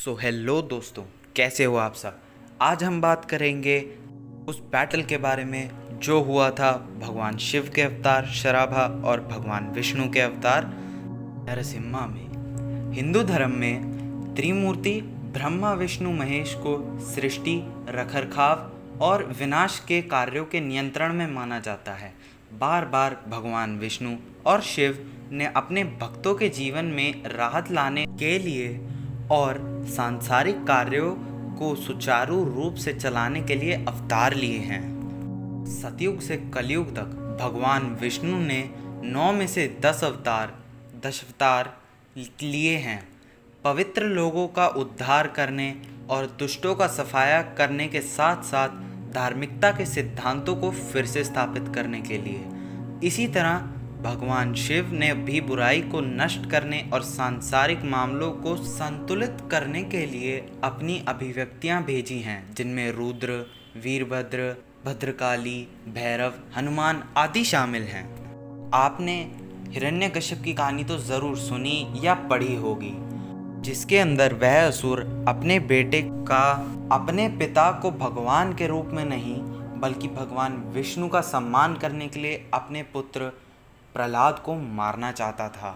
Hello दोस्तों, कैसे हो आप सब। आज हम बात करेंगे उस बैटल के बारे में जो हुआ था भगवान शिव के अवतार शराभा और भगवान विष्णु के अवतार नरसिम्हा में। हिंदू धर्म में त्रिमूर्ति ब्रह्मा विष्णु महेश को सृष्टि, रखरखाव और विनाश के कार्यों के नियंत्रण में माना जाता है। बार बार भगवान विष्णु और शिव ने अपने भक्तों के जीवन में राहत लाने के लिए और सांसारिक कार्यों को सुचारू रूप से चलाने के लिए अवतार लिए हैं। सतयुग से कलयुग तक भगवान विष्णु ने 9 में से 10 अवतार लिए हैं। पवित्र लोगों का उद्धार करने और दुष्टों का सफाया करने के साथ साथ धार्मिकता के सिद्धांतों को फिर से स्थापित करने के लिए। इसी तरह भगवान शिव ने भी बुराई को नष्ट करने और सांसारिक मामलों को संतुलित करने के लिए अपनी अभिव्यक्तियां भेजी हैं, जिनमें रुद्र, वीरभद्र, भद्रकाली, भैरव, हनुमान आदि शामिल हैं। आपने हिरण्यकश्यप की कहानी तो ज़रूर सुनी या पढ़ी होगी, जिसके अंदर वह असुर अपने बेटे का अपने पिता को भगवान के रूप में नहीं बल्कि भगवान विष्णु का सम्मान करने के लिए अपने पुत्र प्रहलाद को मारना चाहता था।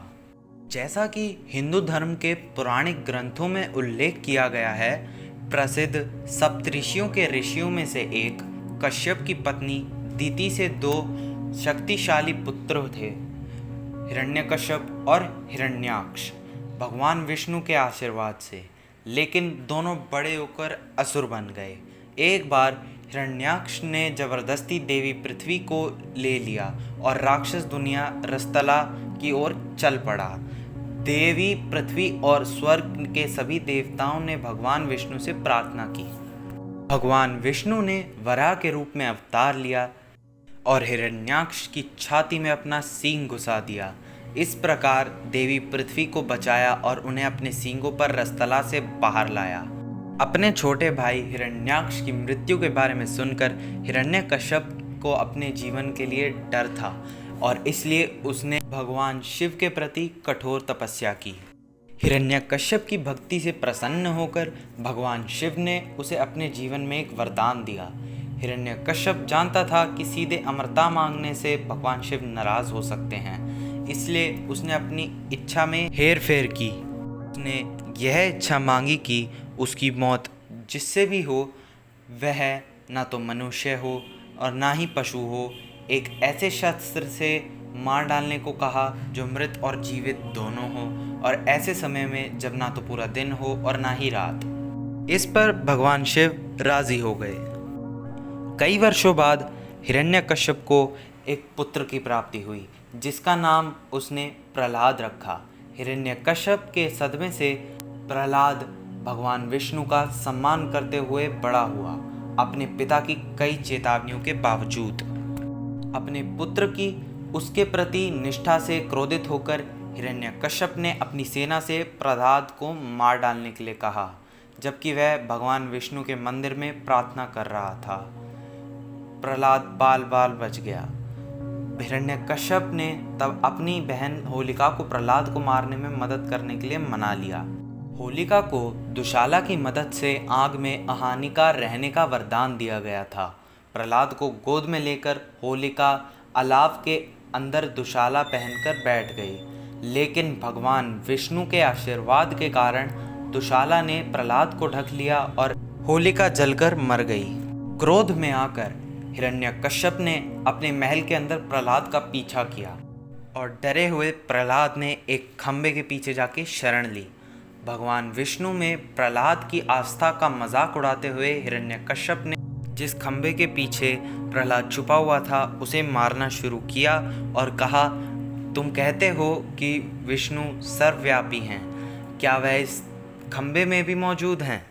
जैसा कि हिंदू धर्म के पौराणिक ग्रंथों में उल्लेख किया गया है, प्रसिद्ध सप्तऋषियों के ऋषियों में से एक कश्यप की पत्नी दिति से 2 शक्तिशाली पुत्र थे, हिरण्यकश्यप और हिरण्याक्ष, भगवान विष्णु के आशीर्वाद से। लेकिन दोनों बड़े होकर असुर बन गए। एक बार हिरण्याक्ष ने जबरदस्ती देवी पृथ्वी को ले लिया और राक्षस दुनिया रसतला की ओर चल पड़ा। देवी पृथ्वी और स्वर्ग के सभी देवताओं ने भगवान विष्णु से प्रार्थना की। भगवान विष्णु ने वराह के रूप में अवतार लिया और हिरण्याक्ष की छाती में अपना सींग घुसा दिया। इस प्रकार देवी पृथ्वी को बचाया और उन्हें अपने सींगों पर रसतला से बाहर लाया। अपने छोटे भाई हिरण्याक्ष की मृत्यु के बारे में सुनकर हिरण्यकश्यप को अपने जीवन के लिए डर था और इसलिए उसने भगवान शिव के प्रति कठोर तपस्या की। हिरण्यकश्यप की भक्ति से प्रसन्न होकर भगवान शिव ने उसे अपने जीवन में एक वरदान दिया। हिरण्यकश्यप जानता था कि सीधे अमरता मांगने से भगवान शिव नाराज हो सकते हैं, इसलिए उसने अपनी इच्छा में हेर फेर की। उसने यह इच्छा मांगी कि उसकी मौत जिससे भी हो, वह ना तो मनुष्य हो और ना ही पशु हो, एक ऐसे शस्त्र से मार डालने को कहा जो मृत और जीवित दोनों हो और ऐसे समय में जब ना तो पूरा दिन हो और ना ही रात। इस पर भगवान शिव राजी हो गए। कई वर्षों बाद हिरण्यकश्यप को एक पुत्र की प्राप्ति हुई, जिसका नाम उसने प्रहलाद रखा। हिरण्यकश्यप के सदमे से प्रहलाद भगवान विष्णु का सम्मान करते हुए बड़ा हुआ, अपने पिता की कई चेतावनियों के बावजूद। अपने पुत्र की उसके प्रति निष्ठा से क्रोधित होकर हिरण्यकश्यप ने अपनी सेना से प्रहलाद को मार डालने के लिए कहा, जबकि वह भगवान विष्णु के मंदिर में प्रार्थना कर रहा था। प्रहलाद बाल बाल बच गया। हिरण्यकश्यप ने तब अपनी बहन होलिका को प्रहलाद को मारने में मदद करने के लिए मना लिया। होलिका को दुशाला की मदद से आग में अहानिका रहने का वरदान दिया गया था। प्रहलाद को गोद में लेकर होलिका अलाव के अंदर दुशाला पहनकर बैठ गई, लेकिन भगवान विष्णु के आशीर्वाद के कारण दुशाला ने प्रहलाद को ढक लिया और होलिका जलकर मर गई। क्रोध में आकर हिरण्यकश्यप ने अपने महल के अंदर प्रहलाद का पीछा किया और डरे हुए प्रहलाद ने एक खंबे के पीछे जाके शरण ली। भगवान विष्णु में प्रहलाद की आस्था का मजाक उड़ाते हुए हिरण्यकश्यप ने जिस खंबे के पीछे प्रहलाद छुपा हुआ था उसे मारना शुरू किया और कहा, तुम कहते हो कि विष्णु सर्वव्यापी हैं, क्या वह इस खंबे में भी मौजूद हैं?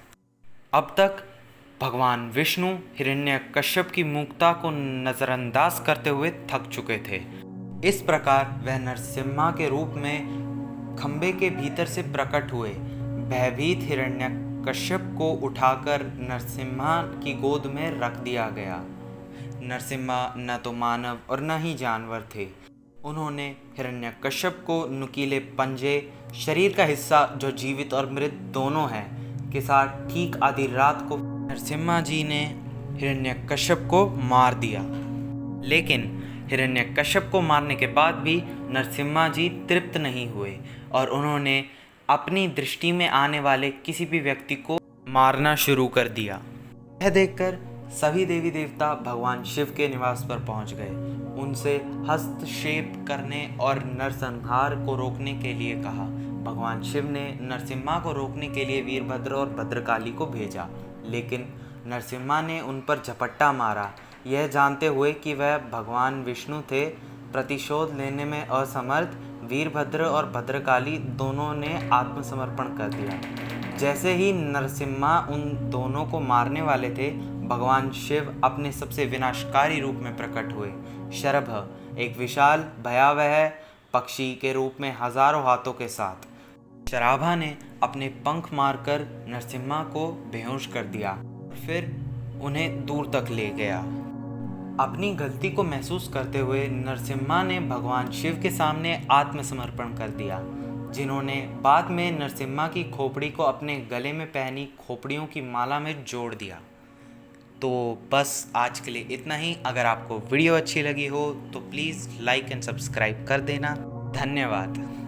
अब तक भगवान विष्णु हिरण्यकश्यप की मूर्खता को नज़रअंदाज करते हुए थक चुके थे। इस प्रकार वह नरसिम्हा के रूप में खंबे के भीतर से प्रकट हुए। भयभीत हिरण्यकश्यप को उठाकर नरसिम्हा की गोद में रख दिया गया। नरसिम्हा न तो मानव और न ही जानवर थे। उन्होंने हिरण्यकश्यप को नुकीले पंजे, शरीर का हिस्सा जो जीवित और मृत दोनों है, के साथ ठीक आधी रात को नरसिम्हा जी ने हिरण्यकश्यप को मार दिया। लेकिन हिरण्यकश्यप को मारने के बाद भी नरसिम्हा जी तृप्त नहीं हुए और उन्होंने अपनी दृष्टि में आने वाले किसी भी व्यक्ति को मारना शुरू कर दिया। यह देखकर सभी देवी देवता भगवान शिव के निवास पर पहुंच गए, उनसे हस्तक्षेप करने और नरसंहार को रोकने के लिए कहा। भगवान शिव ने नरसिम्हा को रोकने के लिए वीरभद्र और भद्रकाली को भेजा, लेकिन नरसिम्हा ने उन पर झपट्टा मारा। यह जानते हुए कि वह भगवान विष्णु थे, प्रतिशोध लेने में असमर्थ वीरभद्र और भद्रकाली दोनों ने आत्मसमर्पण कर दिया। जैसे ही नरसिम्हा उन दोनों को मारने वाले थे, भगवान शिव अपने सबसे विनाशकारी रूप में प्रकट हुए। शरभ, एक विशाल भयावह पक्षी के रूप में हजारों हाथों के साथ। शराभा ने अपने पंख मारकर नरसिम्हा को बेहोश कर दिया, फिर उन्हें दूर तक ले गया। अपनी गलती को महसूस करते हुए नरसिम्हा ने भगवान शिव के सामने आत्मसमर्पण कर दिया, जिन्होंने बाद में नरसिम्हा की खोपड़ी को अपने गले में पहनी खोपड़ियों की माला में जोड़ दिया। तो बस आज के लिए इतना ही। अगर आपको वीडियो अच्छी लगी हो तो प्लीज़ लाइक एंड सब्सक्राइब कर देना। धन्यवाद।